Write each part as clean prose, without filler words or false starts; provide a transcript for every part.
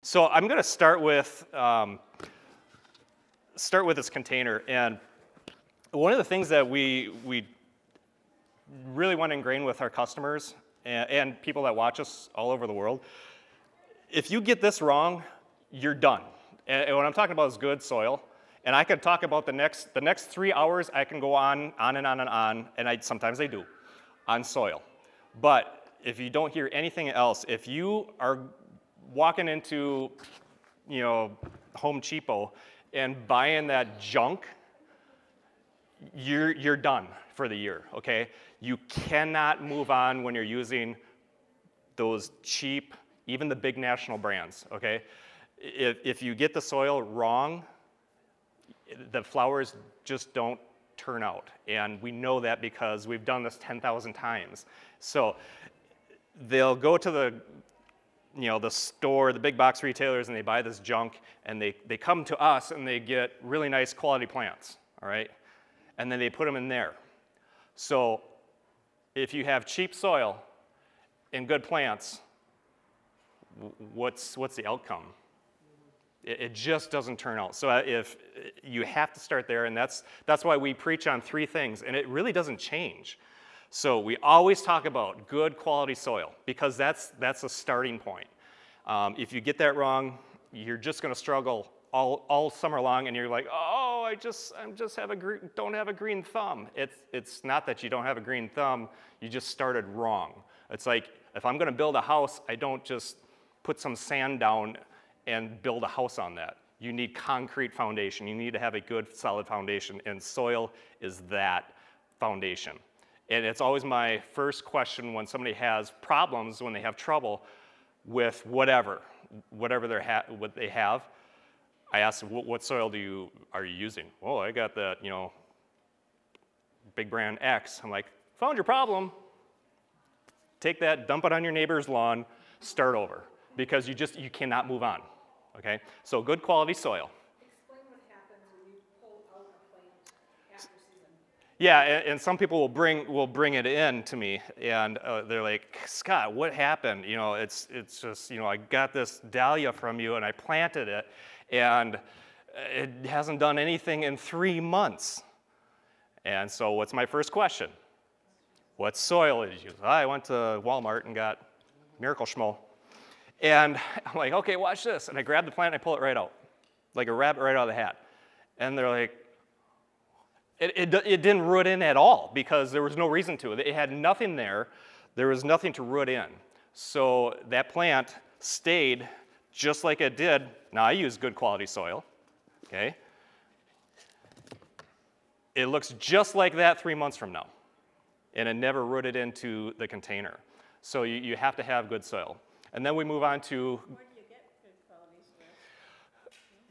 So I'm going to start with this container, and one of the things that we really want to ingrain with our customers and people that watch us all over the world, if you get this wrong, you're done. And what I'm talking about is good soil. And I could talk about the next 3 hours. I can go on and on and on, and sometimes I do, on soil. But if you don't hear anything else, if you are walking into, Home Cheapo and buying that junk, you're done for the year, okay? You cannot move on when you're using those cheap, even the big national brands, okay? If you get the soil wrong, the flowers just don't turn out. And we know that because we've done this 10,000 times. So they'll go to the store, the big box retailers, and they buy this junk, and they come to us and they get really nice quality plants, all right? And then they put them in there. So if you have cheap soil and good plants, what's the outcome? It just doesn't turn out. So if you have to start there, and that's why we preach on 3 things, and it really doesn't change. So we always talk about good quality soil because that's a starting point. If you get that wrong, you're just going to struggle all summer long, and you're like, oh, don't have a green thumb. It's not that you don't have a green thumb. You just started wrong. It's like if I'm going to build a house, I don't just put some sand down and build a house on that. You need concrete foundation. You need to have a good, solid foundation, and soil is that foundation. And it's always my first question when somebody has problems, when they have trouble with whatever what they have. I ask, what soil are you using? Oh, I got that, big brand X. I'm like, found your problem. Take that, dump it on your neighbor's lawn, start over, because you cannot move on. Okay, so good quality soil. Explain what happens when you pull out a plant after season. Yeah, and some people will bring it in to me, and they're like, Scott, what happened? It's just, I got this dahlia from you, and I planted it, and it hasn't done anything in 3 months. And so what's my first question? What soil did you use? I went to Walmart and got Miracle Schmo. And I'm like, okay, watch this. And I grab the plant and I pull it right out, like a rabbit right out of the hat. And they're like, it didn't root in at all because there was no reason to. It had nothing there. There was nothing to root in. So that plant stayed just like it did. Now I use good quality soil, okay? It looks just like that 3 months from now. And it never rooted into the container. So you have to have good soil. And then we move on to. Where do you get good quality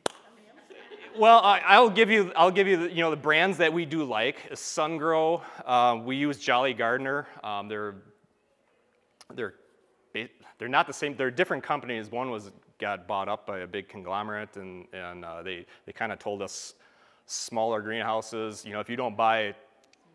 soil? Well, I'll give you the brands that we do like. Sungrow. We use Jolly Gardener. They're not the same. They're different companies. One got bought up by a big conglomerate, and they kind of told us smaller greenhouses. If you don't buy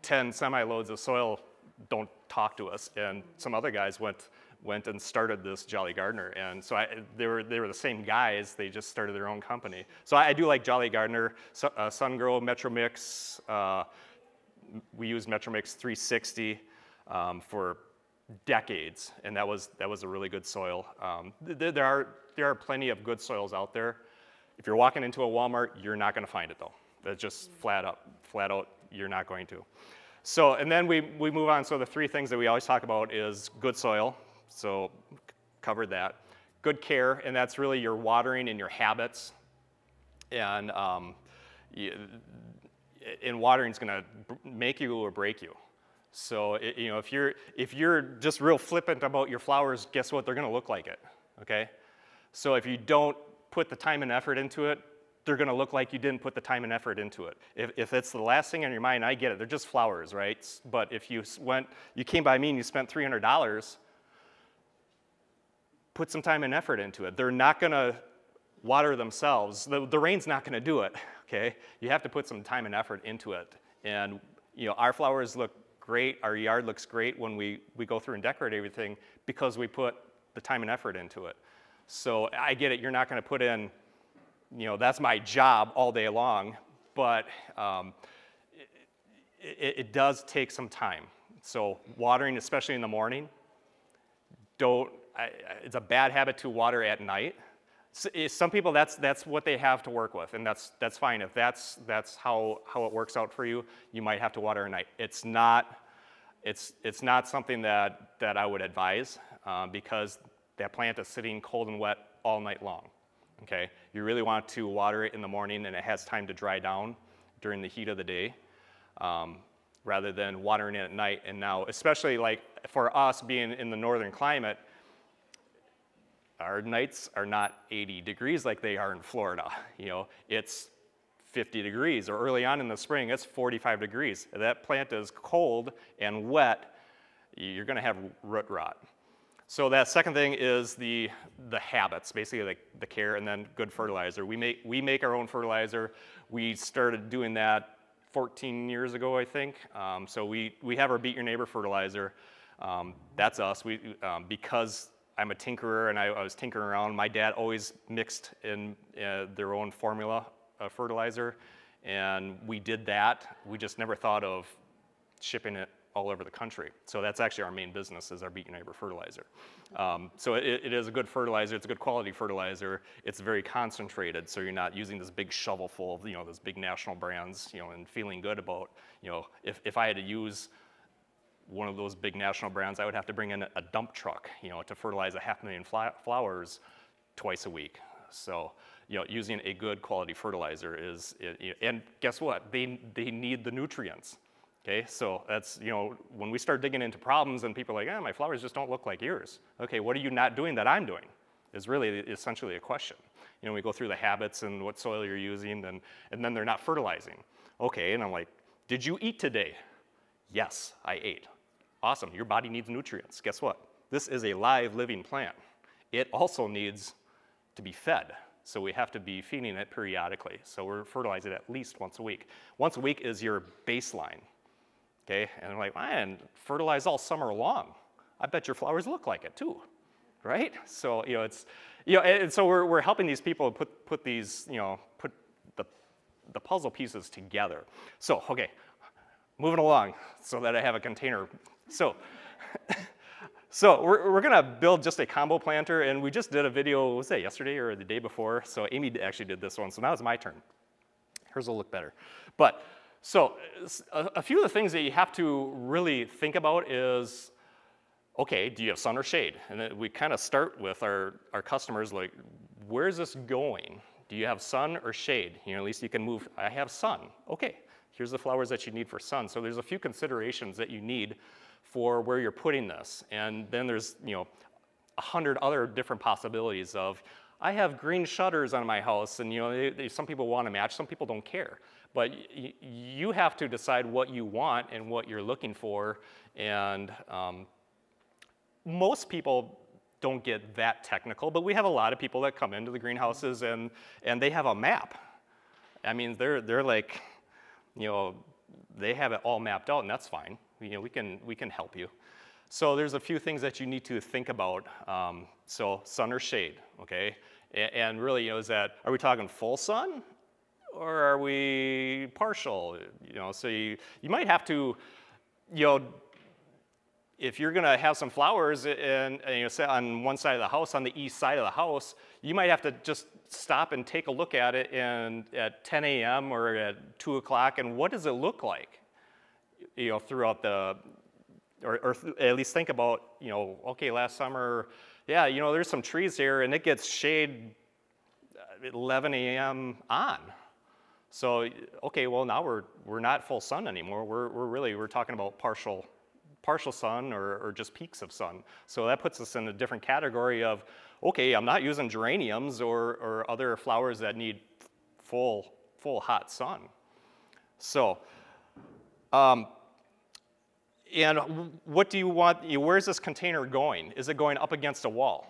10 semi-loads of soil, don't talk to us. And some other guys went and started this Jolly Gardener, and so they were the same guys. They just started their own company. So I do like Jolly Gardener, Sungrow, Metromix. We use Metromix 360 for decades, and that was a really good soil. There are plenty of good soils out there. If you're walking into a Walmart, you're not going to find it though. That's just flat out, you're not going to. So, and then we move on. So the 3 things that we always talk about is good soil. So covered that. Good care, and that's really your watering and your habits. And watering is going to make you or break you. So if you're just real flippant about your flowers, guess what? They're going to look like it. Okay. So if you don't put the time and effort into it, they're going to look like you didn't put the time and effort into it. If it's the last thing on your mind, I get it. They're just flowers, right? But if you came by me and you spent $300. Put some time and effort into it. They're not going to water themselves. The rain's not going to do it, okay? You have to put some time and effort into it. And our flowers look great, our yard looks great when we go through and decorate everything because we put the time and effort into it. So I get it, you're not going to put in, that's my job all day long, but it does take some time. So watering, especially in the morning, it's a bad habit to water at night. Some people, that's what they have to work with, and that's fine. If that's how it works out for you, you might have to water at night. It's not something that I would advise because that plant is sitting cold and wet all night long. Okay, you really want to water it in the morning, and it has time to dry down during the heat of the day, rather than watering it at night. And now, especially like for us being in the northern climate, our nights are not 80 degrees like they are in Florida. It's 50 degrees, or early on in the spring, it's 45 degrees. If that plant is cold and wet, you're going to have root rot. So that second thing is the habits, basically the care, and then good fertilizer. We make our own fertilizer. We started doing that 14 years ago, I think. So we have our Beat Your Neighbor fertilizer. That's us. Because I'm a tinkerer and I was tinkering around, my dad always mixed in their own formula fertilizer, and we did that. We just never thought of shipping it all over the country. So that's actually our main business, is our Beat Your Neighbor fertilizer. So it is a good fertilizer. It's a good quality fertilizer. It's very concentrated, so you're not using this big shovel full of those big national brands, and feeling good about, if I had to use one of those big national brands, I would have to bring in a dump truck, to fertilize 500,000 flowers twice a week. So, using a good quality fertilizer and guess what? They need the nutrients. Okay, so that's, when we start digging into problems and people are like, my flowers just don't look like yours. Okay, what are you not doing that I'm doing? Is really essentially a question. We go through the habits and what soil you're using, and then they're not fertilizing. Okay, and I'm like, did you eat today? Yes, I ate. Awesome, your body needs nutrients. Guess what? This is a live, living plant. It also needs to be fed. So we have to be feeding it periodically. So we're fertilizing it at least once a week. Once a week is your baseline. Okay, and I'm like, man, fertilize all summer long. I bet your flowers look like it too, right? So it's, and so we're helping these people put these, put the puzzle pieces together. So okay, moving along so that I have a container. So we're gonna build just a combo planter, and we just did a video, was that yesterday or the day before? So Amy actually did this one, so now it's my turn. Hers will look better. But so a few of the things that you have to really think about is, okay, do you have sun or shade? And then we kind of start with our customers, like, where's this going? Do you have sun or shade? At least you can move, I have sun. Okay, here's the flowers that you need for sun. So there's a few considerations that you need for where you're putting this. And then there's 100 other different possibilities of, I have green shutters on my house, and some people want to match, some people don't care. But you have to decide what you want and what you're looking for, and most people don't get that technical, but we have a lot of people that come into the greenhouses and they have a map. I mean, they're like, they have it all mapped out, and that's fine. We can help you. So there's a few things that you need to think about. So sun or shade, okay? And really, are we talking full sun, or are we partial? So you might have to, if you're gonna have some flowers and say on one side of the house, on the east side of the house, you might have to just stop and take a look at it at 10 a.m. or at 2 o'clock, and what does it look like? Throughout or at least think about, okay, last summer, yeah, there's some trees here, and it gets shade at 11 a.m. on. So, okay, well, now we're not full sun anymore. We're talking about partial sun or just peaks of sun. So that puts us in a different category of, okay, I'm not using geraniums or other flowers that need full hot sun. So, and what do you want, where's this container going? Is it going up against a wall?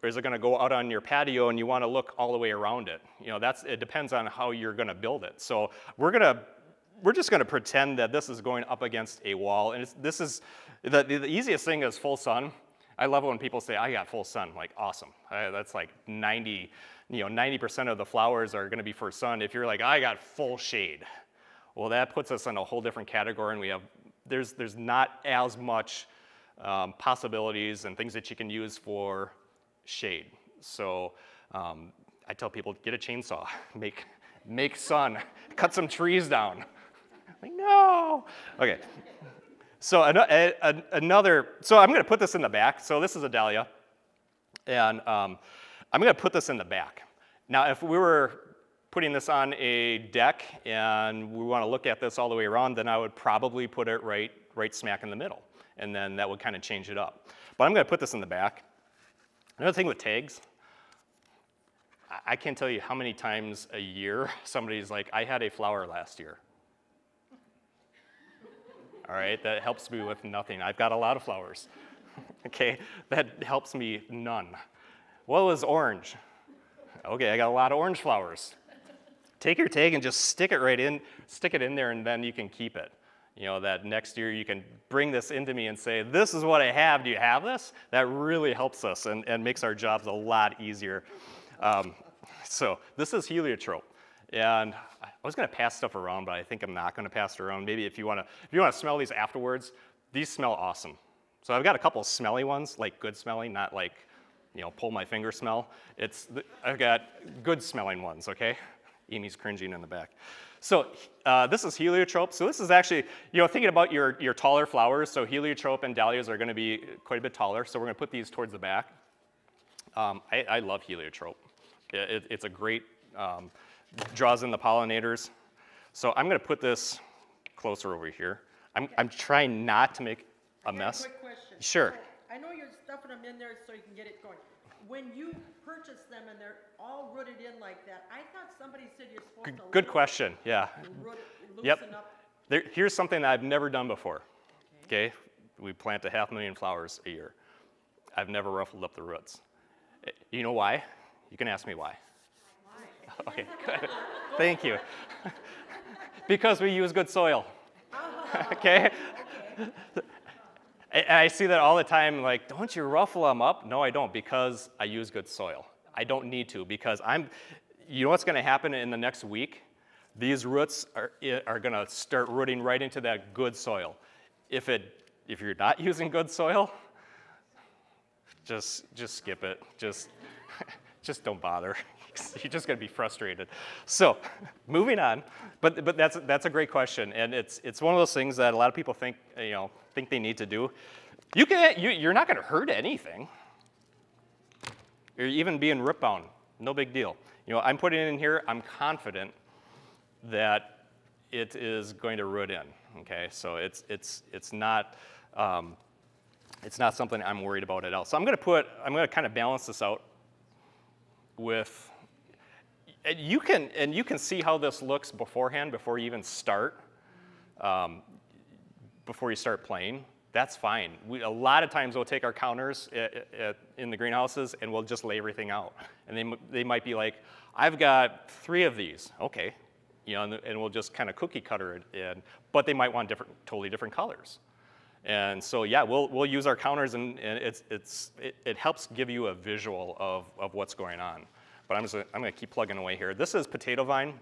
Or is it gonna go out on your patio and you wanna look all the way around it? It depends on how you're gonna build it. So we're just gonna pretend that this is going up against a wall, and the easiest thing is full sun. I love it when people say, I got full sun. Like, awesome. That's like 90% of the flowers are going to be for sun. If you're like, I got full shade, well, that puts us in a whole different category, and there's not as much possibilities and things that you can use for shade. So I tell people, get a chainsaw, make sun, cut some trees down. Like, no. Okay. So so I'm going to put this in the back. So this is a dahlia, and I'm going to put this in the back. Now, if we were putting this on a deck and we want to look at this all the way around, then I would probably put it right smack in the middle, and then that would kind of change it up. But I'm going to put this in the back. Another thing with tags, I can't tell you how many times a year somebody's like, I had a flower last year. All right, that helps me with nothing. I've got a lot of flowers. Okay, that helps me none. What was orange? Okay, I got a lot of orange flowers. Take your tag and just stick it in there, and then you can keep it. You know, that next year you can bring this into me and say, this is what I have, do you have this? That really helps us and makes our jobs a lot easier. So this is heliotrope. And I was going to pass stuff around, but I think I'm not going to pass it around. Maybe if you want to smell these afterwards, these smell awesome. So I've got a couple of smelly ones, like good smelling, not like, you know, pull my finger smell. I've got good smelling ones, okay? Amy's cringing in the back. So this is heliotrope. So this is actually, you know, thinking about your taller flowers. So heliotrope and dahlias are going to be quite a bit taller. So we're going to put these towards the back. I love heliotrope. It's a great, draws in the pollinators. So I'm going to put this closer over here. I'm trying not to make a mess. Quick question. Sure. So I know you're stuffing them in there so you can get it going. When you purchase them and they're all rooted in like that, I thought somebody said you're supposed to Good question, yeah. Loosen up. Here's something that I've never done before, okay? We plant 500,000 flowers a year. I've never ruffled up the roots. You know why? You can ask me why. Why? Okay, good. Thank you. Because we use good soil, okay? I see that all the time, like, don't you ruffle them up? No, I don't, because I use good soil. I don't need to, because you know what's going to happen in the next week? These roots are going to start rooting right into that good soil. If you're not using good soil, just skip it. Just don't bother. You're just going to be frustrated. So, moving on. But that's a great question, and it's one of those things that a lot of people think they need to do. You're not going to hurt anything. You're even being root bound. No big deal. You know, I'm putting it in here. I'm confident that it is going to root in. Okay, so it's not something I'm worried about at all. So I'm going to kind of balance this out with. You can see how this looks beforehand, before you even start, before you start playing. That's fine. A lot of times we'll take our counters in the greenhouses and we'll just lay everything out. And they might be like, I've got 3 of these. Okay, you know, and we'll just kind of cookie cutter it in. But they might want totally different colors. And so yeah, we'll use our counters, and it helps give you a visual of what's going on. But I'm going to keep plugging away here. This is potato vine.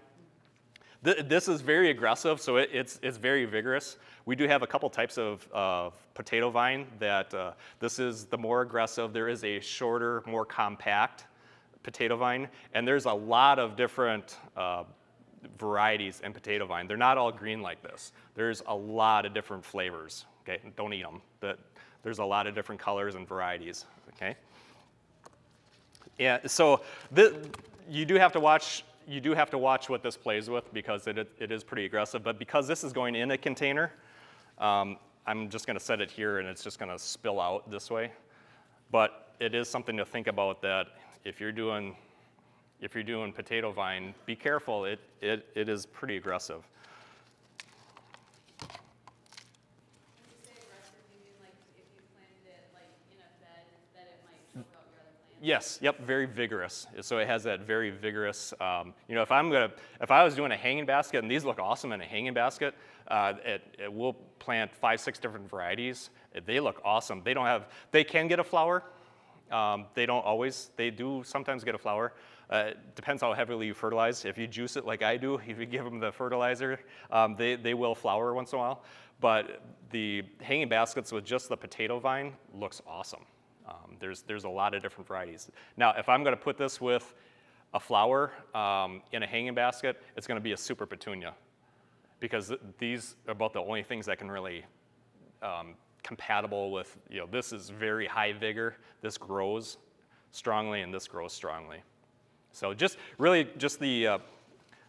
This is very aggressive, so it's very vigorous. We do have a couple types of potato vine that this is the more aggressive. There is a shorter, more compact potato vine, and there's a lot of different varieties in potato vine. They're not all green like this. There's a lot of different flavors. Okay, don't eat them. But there's a lot of different colors and varieties. Okay. Yeah, so you do have to watch what this plays with, because it is pretty aggressive. But because this is going in a container, I'm just going to set it here, and it's just going to spill out this way. But it is something to think about, that if you're doing potato vine, be careful. It is pretty aggressive. Yes, yep, very vigorous. So it has that very vigorous, you know, if I was doing a hanging basket, and these look awesome in a hanging basket, we'll plant 5, 6 different varieties, They look awesome. They can get a flower. They don't always. They do sometimes get a flower. Depends how heavily you fertilize. If you juice it like I do, if you give them the fertilizer, they will flower once in a while. But the hanging baskets with just the potato vine looks awesome. There's a lot of different varieties. Now, if I'm going to put this with a flower in a hanging basket, it's going to be a super petunia, because these are about the only things that can really compatible with, this is very high vigor, this grows strongly, and this grows strongly. So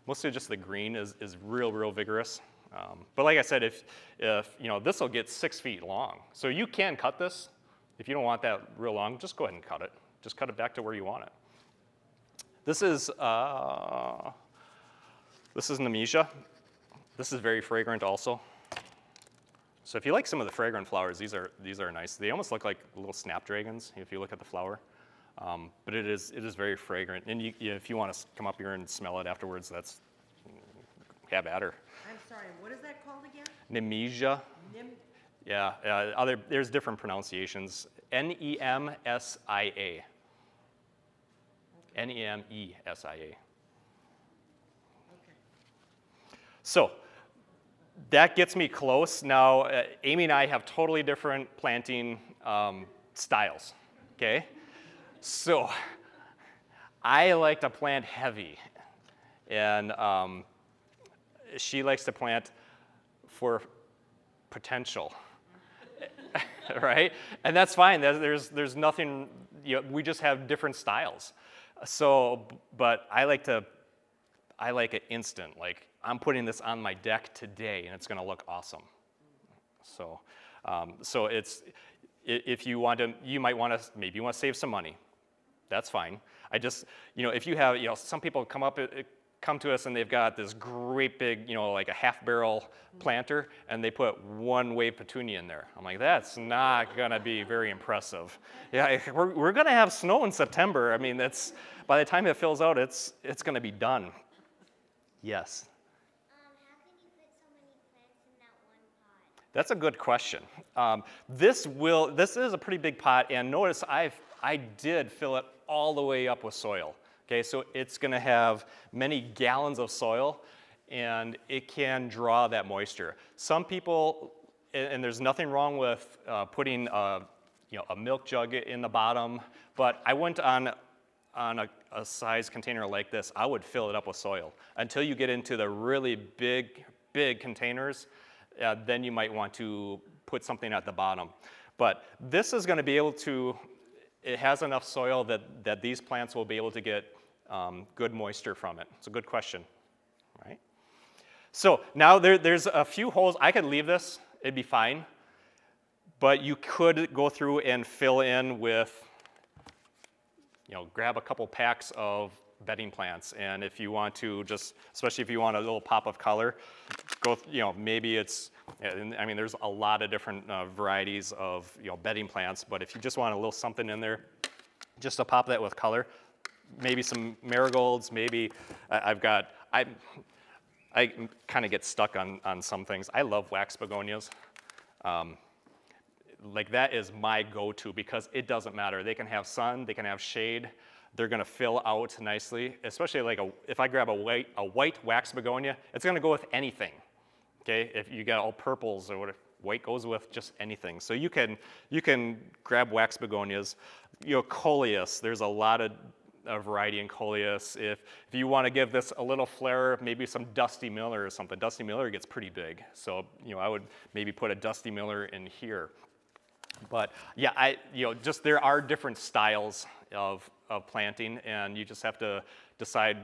mostly just the green is real vigorous. But like I said, if this will get 6 feet long, so you can cut this. If you don't want that real long, just go ahead and cut it. Just cut it back to where you want it. This is Nemesia. This is very fragrant also. So if you like some of the fragrant flowers, these are nice. They almost look like little snapdragons if you look at the flower. But it is very fragrant. And if you want to come up here and smell it afterwards, have at her. I'm sorry, what is that called again? Nemesia. Yeah, there's different pronunciations. Nemsia. Nemesa. Okay. So that gets me close. Now, Amy and I have totally different planting styles, okay? So I like to plant heavy, and she likes to plant for potential, right? And that's fine. There's nothing, we just have different styles. So, but I like it instant. Like, I'm putting this on my deck today, and it's going to look awesome. So, if you want to, you might want to, maybe you want to save some money. That's fine. If you have, some people come to us and they've got this great big, like a half-barrel planter, and they put one wave petunia in there. I'm like, that's not going to be very impressive. Yeah, we're going to have snow in September. I mean, by the time it fills out, it's going to be done. Yes. How can you fit so many plants in that one pot? That's a good question. This is a pretty big pot, and notice I did fill it all the way up with soil. Okay, so it's going to have many gallons of soil, and it can draw that moisture. Some people, and there's nothing wrong with putting a milk jug in the bottom, but I went on a size container like this. I would fill it up with soil until you get into the really big containers. Then you might want to put something at the bottom. But this is going to be able to. It has enough soil that these plants will be able to get good moisture from it. It's a good question, right? So now there's a few holes. I could leave this, it'd be fine. But you could go through and fill in with, grab a couple packs of bedding plants. And if you want to especially if you want a little pop of color, maybe it's, there's a lot of different varieties of, bedding plants, but if you just want a little something in there, just to pop that with color, maybe some marigolds, maybe I kind of get stuck on some things. I love wax begonias. Like that is my go-to because it doesn't matter. They can have sun, they can have shade. They're going to fill out nicely, especially like if I grab a white wax begonia, it's going to go with anything. Okay, if you got all purples or whatever, white goes with just anything. So you can grab wax begonias. Coleus, there's a lot of variety in Coleus. If you want to give this a little flair, maybe some Dusty Miller or something. Dusty Miller gets pretty big, so I would maybe put a Dusty Miller in here. But yeah, there are different styles of planting, and you just have to decide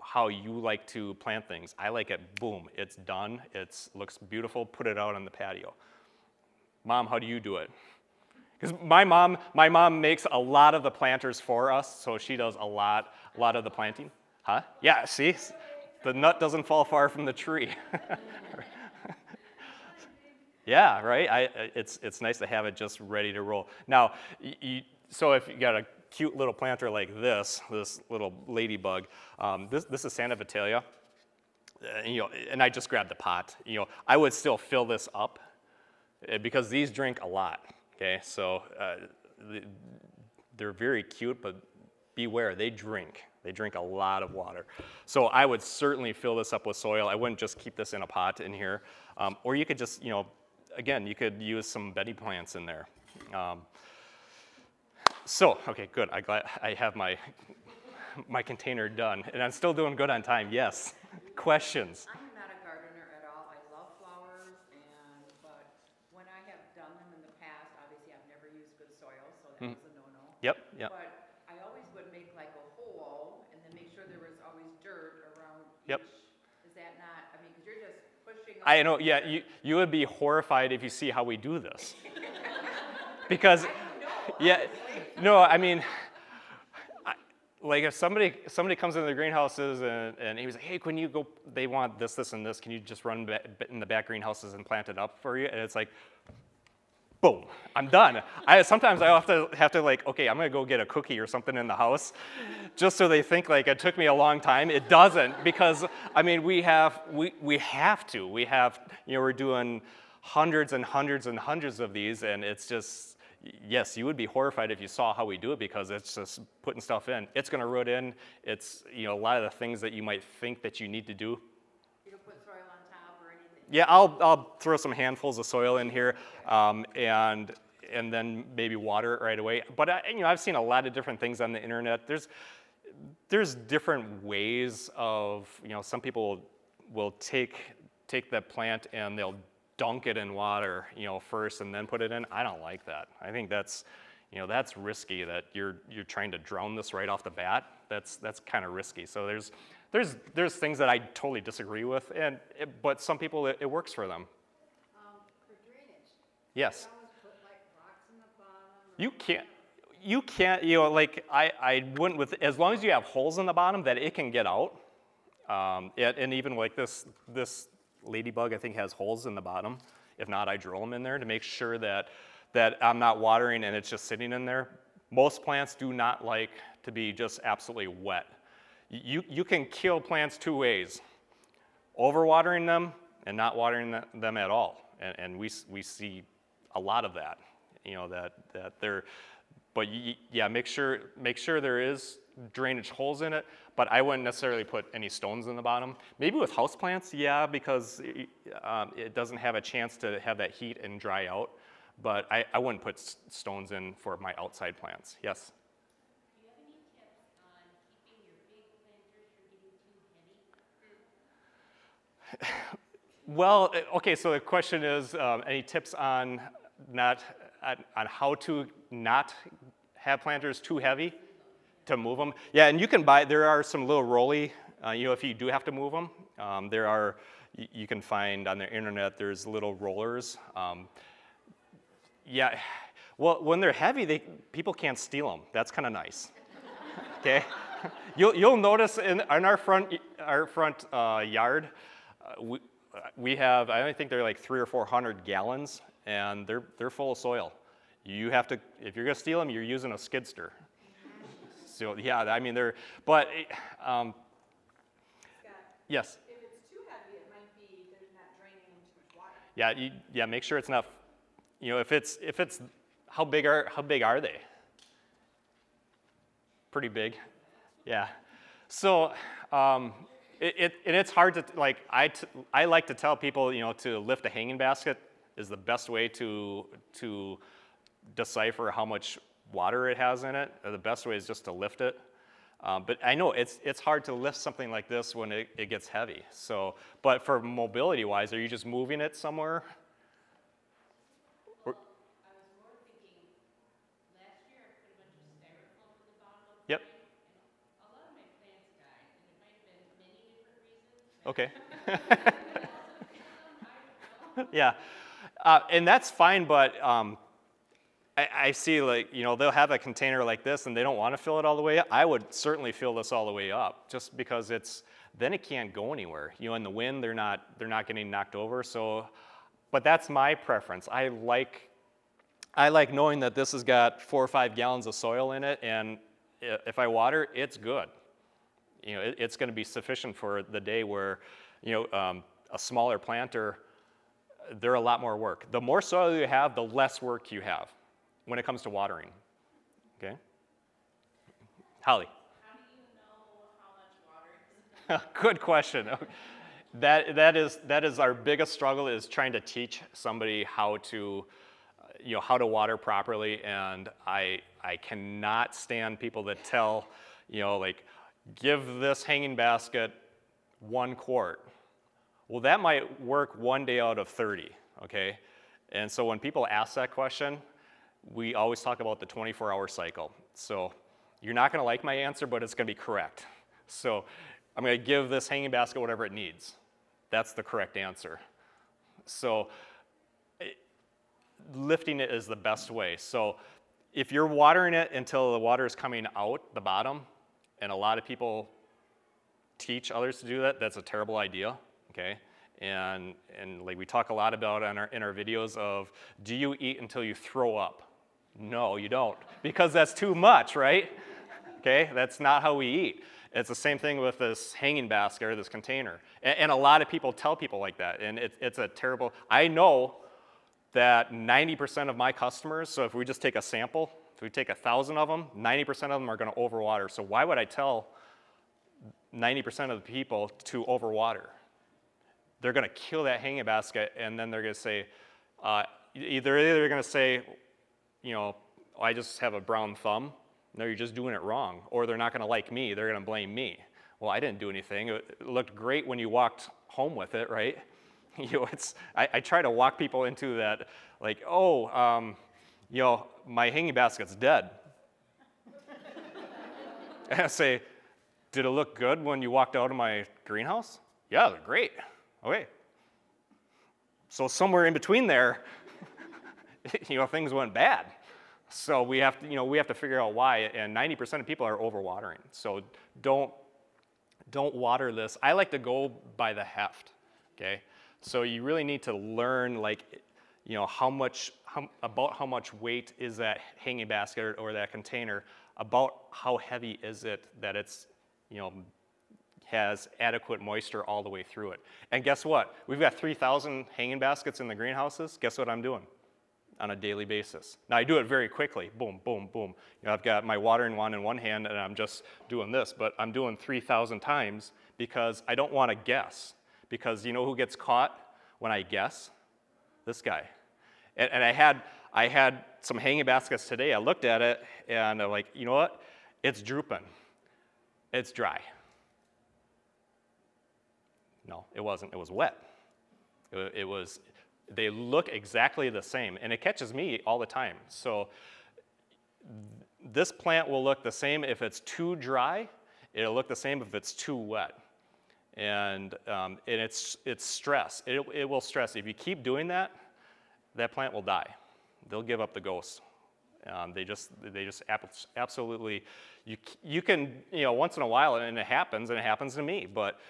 how you like to plant things. I like it, boom, it's done, it looks beautiful, put it out on the patio. Mom, how do you do it? Because my mom makes a lot of the planters for us, so she does a lot of the planting. Huh? Yeah, see? The nut doesn't fall far from the tree. Yeah, right? It's nice to have it just ready to roll. Now, so if you got a cute little planter like this little ladybug, this is Santa Vitalia, and I just grabbed the pot. I would still fill this up because these drink a lot, okay? So they're very cute, but beware, they drink. They drink a lot of water. So I would certainly fill this up with soil. I wouldn't just keep this in a pot in here. Or you could just, again, you could use some Betty plants in there. Okay, good. I'm glad I have my container done. And I'm still doing good on time, yes. Questions? I'm not a gardener at all. I love flowers, but when I have done them in the past, obviously I've never used good soil, so that was a no-no. Yep, yep. But I always would make like a hole and then make sure there was always dirt around Yep. each. Is that not, I mean, because you're just pushing. I know, yeah, you would be horrified if you see how we do this. Because, yeah, no, I mean, like if somebody comes into the greenhouses and he was like, hey, can you go, they want this, this, and this, can you just run in the back greenhouses and plant it up for you? And it's like, boom, I'm done. Sometimes I have to like, okay, I'm gonna go get a cookie or something in the house, just so they think like it took me a long time. It doesn't, because I mean we have to. We're doing hundreds and hundreds and hundreds of these, and it's just, yes, you would be horrified if you saw how we do it, because it's just putting stuff in. It's gonna root in. It's a lot of the things that you might think that you need to do. You don't put soil on top or anything? Yeah, I'll throw some handfuls of soil in here, and then maybe water it right away. But I've seen a lot of different things on the internet. There's different ways of, some people will take that plant and they'll dunk it in water, first and then put it in. I don't like that. I think that's risky, that you're trying to drown this right off the bat. That's kind of risky. So there's things that I totally disagree with, but some people it works for them. For drainage. Yes. You always put like rocks in the bottom. You can't, like I wouldn't, with, as long as you have holes in the bottom that it can get out. And even like this ladybug, I think, has holes in the bottom. If not, I drill them in there to make sure that I'm not watering and it's just sitting in there. Most plants do not like to be just absolutely wet. You can kill plants two ways: overwatering them and not watering them at all. And we see a lot of that. That they're. But yeah, make sure there is drainage holes in it. But I wouldn't necessarily put any stones in the bottom. Maybe with houseplants, yeah, because it doesn't have a chance to have that heat and dry out. But I wouldn't put stones in for my outside plants. Yes. Do you have any tips on keeping your big planters from getting too heavy? Well, okay, so the question is, any tips on how to not have planters too heavy to move them? Yeah, and you can buy, there are some little rolly, if you do have to move them, you can find on the internet, there's little rollers. Yeah, well, when they're heavy, people can't steal them. That's kind of nice, okay? You'll notice in our front yard, we have, I don't think they're like 300 or 400 gallons, and they're full of soil. You have to, if you're gonna steal them, you're using a skidster. So yeah, I mean but Scott, yes. if it's too heavy, it might be there's not draining in too much water. Yeah, make sure it's not. If it's how big are they? Pretty big, yeah. So it's hard to like. I like to tell people to lift a hanging basket is the best way to decipher how much water it has in it. The best way is just to lift it. But I know it's hard to lift something like this when it gets heavy. So, but for mobility-wise, are you just moving it somewhere? I was more thinking, last year I put a bunch of styrofoam in the bottom of the Yep. tank, and a lot of my plants died, and it might have been many different reasons. Okay. Yeah, and that's fine, but I see, like, they'll have a container like this and they don't want to fill it all the way up. I would certainly fill this all the way up, just because then it can't go anywhere. In the wind, they're not getting knocked over. So, but that's my preference. I like knowing that this has got 4 or 5 gallons of soil in it, and if I water, it's good. It's going to be sufficient for the day where, a smaller planter, they're a lot more work. The more soil you have, the less work you have when it comes to watering. Okay? Holly. How do you know how much water is? Good question. That is our biggest struggle, is trying to teach somebody how to, how to water properly. And I cannot stand people that tell, like, give this hanging basket 1 quart. Well, that might work 1 day out of 30, okay? And so when people ask that question, we always talk about the 24-hour cycle. So you're not gonna like my answer, but it's gonna be correct. So I'm gonna give this hanging basket whatever it needs. That's the correct answer. So lifting it is the best way. So if you're watering it until the water is coming out the bottom, and a lot of people teach others to do that, that's a terrible idea, okay? And like we talk a lot about in our videos of, do you eat until you throw up? No, you don't, because that's too much, right? Okay, that's not how we eat. It's the same thing with this hanging basket or this container. And a lot of people tell people like that, and it's a terrible, I know that 90% of my customers, so if we just take a sample, if we take 1,000 of them, 90% of them are gonna overwater. So why would I tell 90% of the people to overwater? They're gonna kill that hanging basket, and then they're gonna say, either they're gonna say, I just have a brown thumb. No, you're just doing it wrong. Or they're not gonna like me, they're gonna blame me. Well, I didn't do anything. It looked great when you walked home with it, right? I try to walk people into that, like, my hanging basket's dead. And I say, did it look good when you walked out of my greenhouse? Yeah, it looked great. Okay. So somewhere in between there, things went bad. So we have to figure out why, and 90% of people are overwatering. So don't water this. I like to go by the heft, okay? So you really need to learn, like, how much weight is that hanging basket or that container, about how heavy is it that it's, has adequate moisture all the way through it. And guess what? We've got 3,000 hanging baskets in the greenhouses. Guess what I'm doing on a daily basis? Now, I do it very quickly. Boom, boom, boom. I've got my watering wand in one hand, and I'm just doing this, but I'm doing 3,000 times because I don't want to guess. Because you know who gets caught when I guess? This guy. And I had some hanging baskets today. I looked at it, and I'm like, you know what? It's drooping. It's dry. No, it wasn't. It was wet. They look exactly the same, and it catches me all the time. So this plant will look the same if it's too dry. It'll look the same if it's too wet. And it's stress. It will stress. If you keep doing that, that plant will die. They'll give up the ghost. They just absolutely, you can, once in a while, and it happens to me, but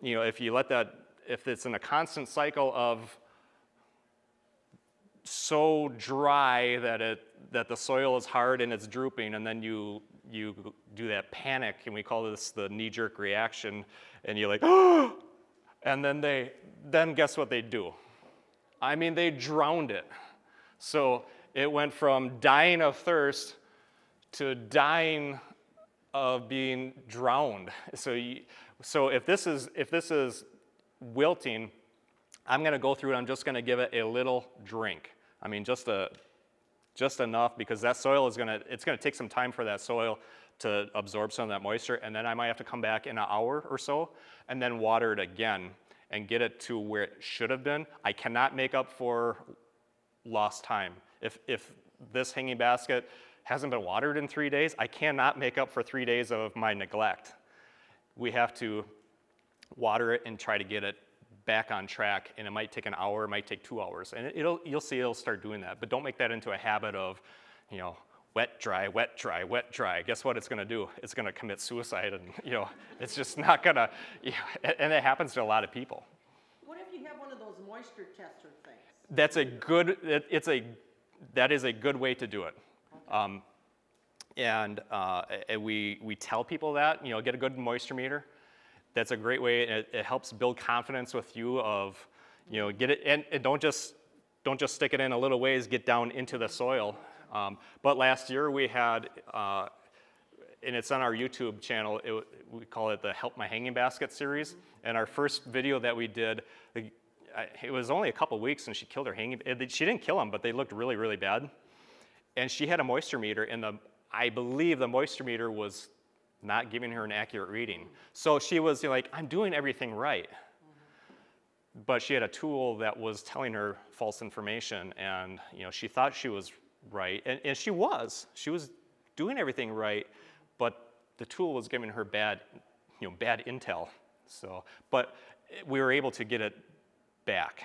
if you let that, if it's in a constant cycle of so dry that the soil is hard and it's drooping, and then you do that panic, and we call this the knee-jerk reaction, and you're like, oh, and then guess what they do? I mean, they drowned it. So it went from dying of thirst to dying of being drowned. So if this is wilting, I'm going to go through it. I'm just going to give it a little drink. I mean, just enough, because that soil it's going to take some time for that soil to absorb some of that moisture, and then I might have to come back in an hour or so and then water it again and get it to where it should have been. I cannot make up for lost time. If this hanging basket hasn't been watered in 3 days, I cannot make up for 3 days of my neglect. We have to water it and try to get it back on track, and it might take an hour, it might take 2 hours, and you'll see it'll start doing that. But don't make that into a habit of, wet, dry, wet, dry, wet, dry. Guess what it's going to do? It's going to commit suicide, and it's just not going to. And it happens to a lot of people. What if you have one of those moisture tester things? That's a good. That is a good way to do it. And we tell people that, get a good moisture meter. That's a great way. It helps build confidence with you of, You know, get it, and don't just stick it in a little ways, get down into the soil. But last year we had, and it's on our YouTube channel, we call it the Help My Hanging Basket series. And our first video that we did, it was only a couple weeks and she killed her hanging, she didn't kill them, but they looked really, really bad. And she had a moisture meter, and I believe the moisture meter was not giving her an accurate reading. So she was like, I'm doing everything right. But she had a tool that was telling her false information, and she thought she was right, and she was doing everything right, but the tool was giving her bad intel. So, but we were able to get it back.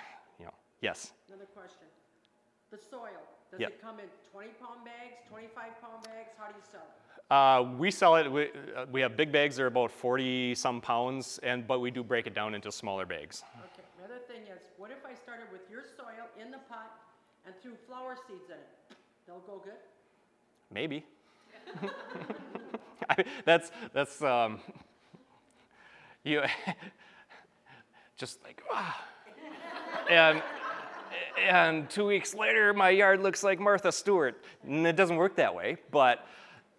Yes. Another question. The soil, does Yep. it come in 20-pound bags, 25-pound bags? How do you sell it? We sell it. We have big bags that are about 40-some pounds, but we do break it down into smaller bags. Okay, another thing is, what if I started with your soil in the pot and threw flower seeds in it? They'll go good? Maybe. That's you just like and 2 weeks later my yard looks like Martha Stewart, and it doesn't work that way, but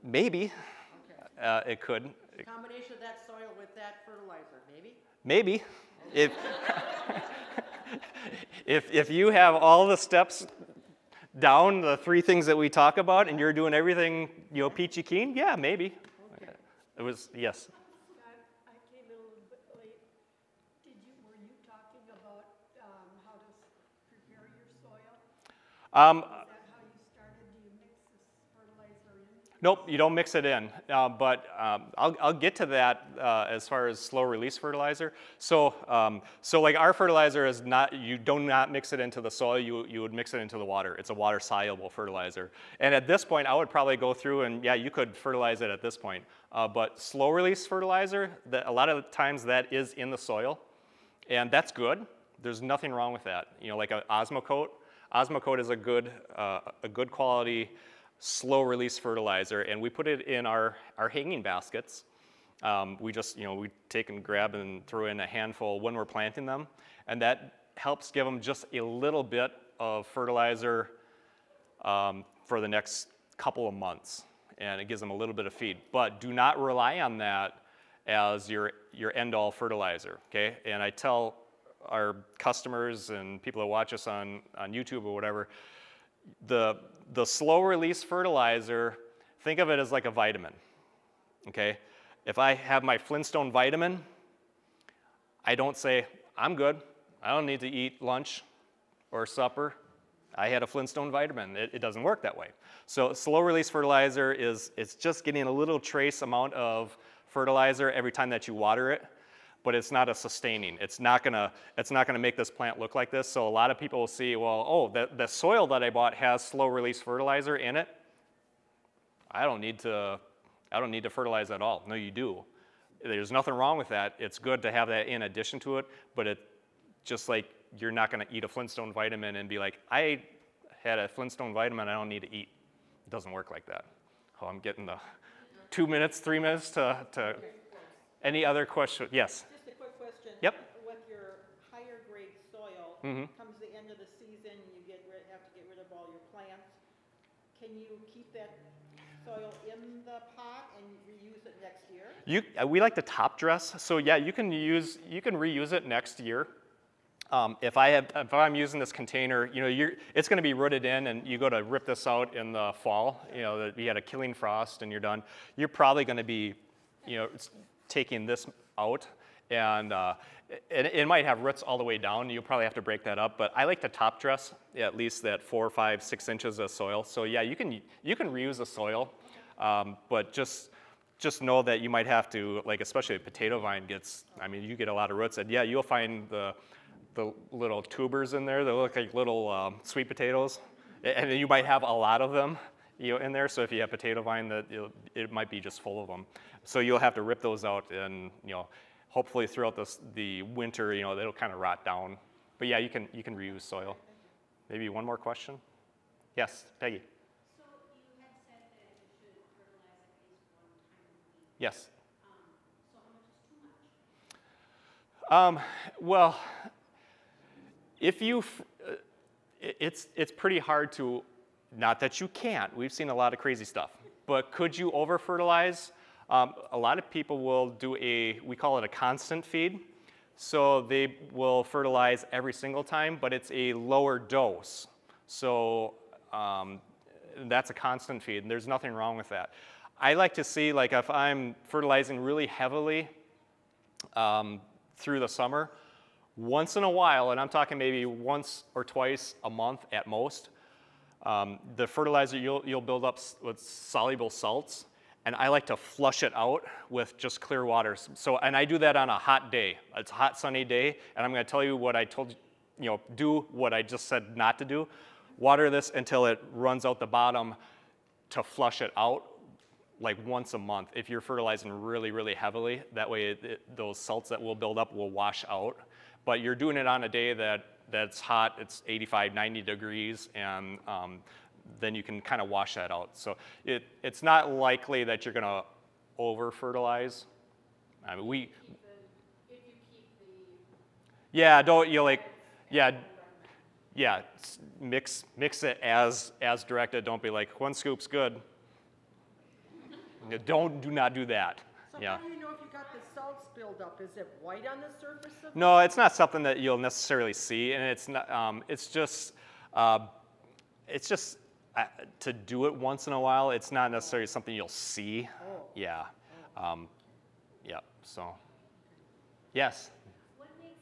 maybe it could. Combination of that soil with that fertilizer, maybe? Maybe if you have all the steps down, the 3 things that we talk about, and you're doing everything, peachy keen, yeah, maybe. Okay. It was, yes. Scott, I came in a little bit late. Were you talking about how to prepare your soil? Is that how you started? Do you mix this fertilizer in? Nope, you don't mix it in, but I'll get to that as far as slow release fertilizer. So like our fertilizer is not, you do not mix it into the soil, you would mix it into the water. It's a water soluble fertilizer. And at this point, I would probably go through and you could fertilize it at this point. But slow release fertilizer, a lot of the times that is in the soil, and that's good. There's nothing wrong with that. Like an Osmocote. Osmocote is a good quality slow release fertilizer, and we put it in our hanging baskets. We just, we take and grab and throw in a handful when we're planting them, and that helps give them just a little bit of fertilizer for the next couple of months, and it gives them a little bit of feed. But do not rely on that as your end-all fertilizer, okay? And I tell our customers and people that watch us on YouTube or whatever, the slow release fertilizer, think of it as like a vitamin, okay? If I have my Flintstone vitamin, I don't say, I'm good, I don't need to eat lunch or supper, I had a Flintstone vitamin. It doesn't work that way. So slow release fertilizer it's just getting a little trace amount of fertilizer every time that you water it, but it's not a sustaining. It's not gonna make this plant look like this. So a lot of people will see, well, oh, the soil that I bought has slow release fertilizer in it. I don't need to fertilize at all. No, you do. There's nothing wrong with that. It's good to have that in addition to it, but it just like you're not gonna eat a Flintstone vitamin and be like, I had a Flintstone vitamin, I don't need to eat. It doesn't work like that. Oh, I'm getting the 2 minutes, 3 minutes to any other question? Yes. Just a quick question. Yep. With your higher grade soil, Mhm. comes the end of the season, you have to get rid of all your plants. Can you keep that soil in the pot and reuse it next year? We like to top dress, so yeah, you can reuse it next year. If I'm using this container, it's going to be rooted in, and you go to rip this out in the fall. You had a killing frost, and you're done. You're probably going to be, taking this out, and it might have roots all the way down. You'll probably have to break that up, but I like to top dress at least that 4, 5, 6 inches of soil. So yeah, you can reuse the soil, but just know that you might have to, like especially a potato vine you get a lot of roots, and yeah, you'll find the little tubers in there that look like little sweet potatoes, and you might have a lot of them in there. So if you have potato vine, it might be just full of them. So you'll have to rip those out, and hopefully throughout the winter, it'll kind of rot down. But yeah, you can reuse soil. Maybe one more question? Yes, Peggy. So you had said that you should fertilize at least 1 time a week. Yes. So how much is too much? Well, If you, it's pretty hard to, not that you can't, we've seen a lot of crazy stuff, but could you over fertilize? A lot of people will do we call it a constant feed. So they will fertilize every single time, but it's a lower dose. So that's a constant feed, and there's nothing wrong with that. I like to see, like if I'm fertilizing really heavily through the summer, once in a while, and I'm talking maybe once or twice a month at most, the fertilizer, you'll build up with soluble salts, and I like to flush it out with just clear water. So, and I do that on a hot day. It's a hot, sunny day, and I'm gonna tell you what I told you, do what I just said not to do. Water this until it runs out the bottom to flush it out, like once a month. If you're fertilizing really, really heavily, that way those salts that will build up will wash out. But you're doing it on a day that's hot, it's 85, 90 degrees, and then you can kind of wash that out. So it's not likely that you're gonna over fertilize. I mean, If you keep the. yeah, mix it as directed. Don't be like, 1 scoop's good. Do not do that. So Yeah. how do you know if you got the salts buildup? Is it white on the surface of it? No, it's not something that you'll necessarily see, and it's not. It's just to do it once in a while. It's not necessarily something you'll see. Oh. Yeah. Yeah. So. Yes. What makes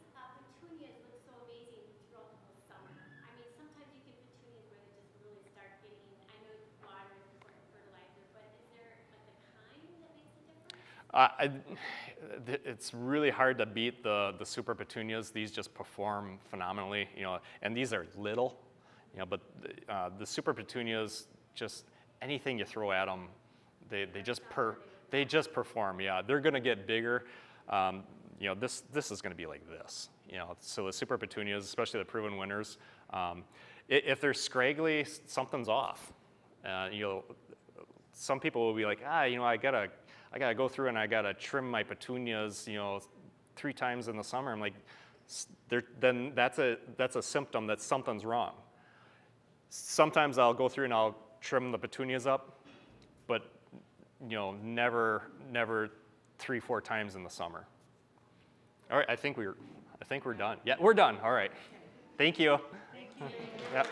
petunias look so amazing throughout the whole summer? I mean, sometimes you get petunias where they just really start getting, I know water is important fertilizer, but is there like a kind that makes a difference? It's really hard to beat the super petunias. These just perform phenomenally, and these are little, but the super petunias, just anything you throw at them, they just perform. Yeah, they're gonna get bigger. This is gonna be like this. So the super petunias, especially the proven winners, if they're scraggly, something's off. Some people will be like, I gotta go through and I gotta trim my petunias, 3 times in the summer. I'm like, then that's a symptom that something's wrong. Sometimes I'll go through and I'll trim the petunias up, but never 3-4 times in the summer. All right, I think we're done. Yeah, we're done. All right. Thank you. Thank you. Yep.